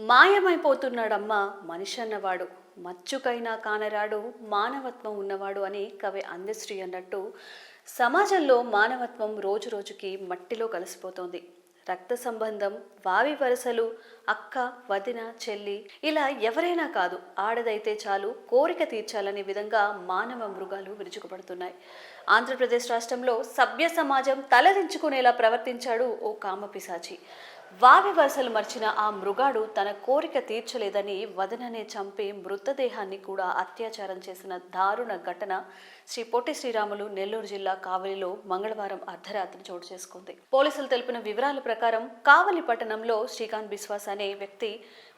మాయమైపోతున్నాడమ్మా మనిషి అన్నవాడు, మచ్చుకైనా కానరాడు మానవత్వం ఉన్నవాడు అని కవి అందశ్రీ అన్నట్టు సమాజంలో మానవత్వం రోజు రోజుకి మట్టిలో కలిసిపోతోంది. రక్త సంబంధం, వావి వరసలు, అక్క, వదిన, చెల్లి ఇలా ఎవరైనా కాదు, ఆడదైతే చాలు కోరిక తీర్చాలనే విధంగా మానవ మృగాలు విరుచుకుపడుతున్నాయి. ఆంధ్రప్రదేశ్ రాష్ట్రంలో సభ్య సమాజం తలదించుకునేలా ప్రవర్తించాడు ఓ కామపిశాచి. వావి వరసలు మర్చిన ఆ మృగాడు తన కోరిక తీర్చలేదని వదననే చంపి మృతదేహాన్ని కూడా అత్యాచారం చేసిన దారుణ ఘటన శ్రీ పొట్టి శ్రీరాములు నెల్లూరు జిల్లా కావలిలో మంగళవారం అర్ధరాత్రి చోటు చేసుకుంది. పోలీసులు తెలిపిన వివరాల ప్రకారం కావలి పట్టణంలో శ్రీకాంత్ బిశ్వాస్ అనే వ్యక్తి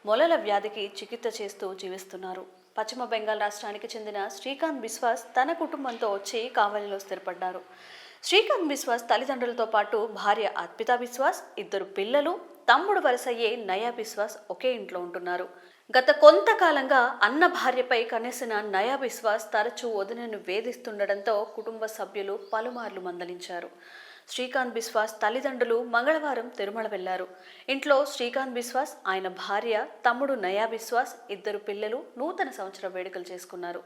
మొలల వ్యాధికి చికిత్స చేస్తూ జీవిస్తున్నారు. పశ్చిమ బెంగాల్ రాష్ట్రానికి చెందిన శ్రీకాంత్ బిశ్వాస్ తన కుటుంబంతో వచ్చి కావలిలో స్థిరపడ్డారు. శ్రీకాంత్ బిశ్వాస్ తల్లిదండ్రులతో పాటు భార్య అర్పితా బిశ్వాస్, ఇద్దరు పిల్లలు, తమ్ముడు వరసయ్యే నయా బిశ్వాస్ ఒకే ఇంట్లో ఉంటున్నారు. గత కొంతకాలంగా అన్న భార్యపై కనెసిన నయా బిశ్వాస్ తరచూ వదినను వేధిస్తుండటంతో కుటుంబ సభ్యులు పలుమార్లు మందలించారు. శ్రీకాంత్ బిశ్వాస్ తల్లిదండ్రులు మంగళవారం తిరుమల వెళ్లారు. ఇంట్లో శ్రీకాంత్ బిశ్వాస్, ఆయన భార్య, తమ్ముడు నయా బిశ్వాస్, ఇద్దరు పిల్లలు నూతన సంవత్సర వేడుకలు చేసుకున్నారు.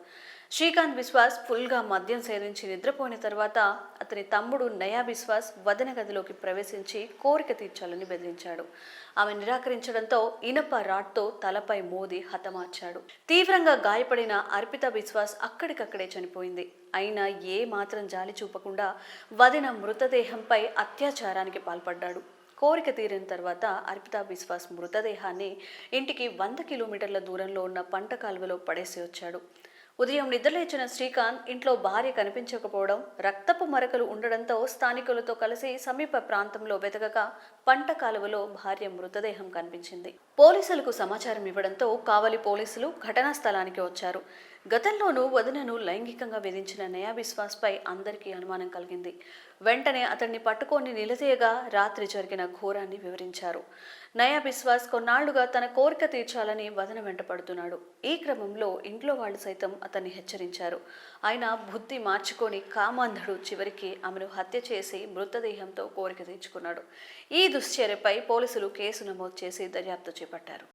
శ్రీకాంత్ బిశ్వాస్ ఫుల్గా మద్యం సేవించి నిద్రపోయిన తర్వాత అతని తమ్ముడు నయా బిశ్వాస్ వదిన గదిలోకి ప్రవేశించి కోరిక తీర్చాలని బెదిరించాడు. ఆమె నిరాకరించడంతో ఇనప రాడ్తో తలపై మోది హతమార్చాడు. తీవ్రంగా గాయపడిన అర్పితా బిశ్వాస్ అక్కడికక్కడే చనిపోయింది. అయినా ఏ మాత్రం జాలి చూపకుండా వదిన మృతదేహంపై అత్యాచారానికి పాల్పడ్డాడు. కోరిక తీరిన తర్వాత అర్పితా బిశ్వాస్ మృతదేహాన్ని ఇంటికి 100 కిలోమీటర్ల దూరంలో ఉన్న పంట కాలువలో పడేసి వచ్చాడు. ఉదయం నిద్రలేచిన శ్రీకాంత్ ఇంట్లో భార్య కనిపించకపోవడం, రక్తపు మరకలు ఉండడంతో స్థానికులతో కలిసి సమీప ప్రాంతంలో వెతకగా పంట కాలువలో భార్య మృతదేహం కనిపించింది. పోలీసులకు సమాచారం ఇవ్వడంతో కావలి పోలీసులు ఘటనా స్థలానికి వచ్చారు. గతంలోనూ వదినను లైంగికంగా వేధించిన నయా బిశ్వాస్ పై అందరికీ అనుమానం కలిగింది. వెంటనే అతన్ని పట్టుకొని నిలదీయగా రాత్రి జరిగిన ఘోరాన్ని వివరించారు. నయా బిశ్వాస్ కొన్నాళ్లుగా తన కోరిక తీర్చాలని వదన వెంట పడుతున్నాడు. ఈ క్రమంలో ఇంట్లో వాళ్ళు సైతం అతన్ని హెచ్చరించారు. ఆయన బుద్ధి మార్చుకొని కామాంధుడు చివరికి ఆమెను హత్య చేసి మృతదేహంతో కోరిక తీర్చుకున్నాడు. ఈ దుశ్చర్యపై పోలీసులు కేసు నమోదు చేసి దర్యాప్తు చేపట్టారు.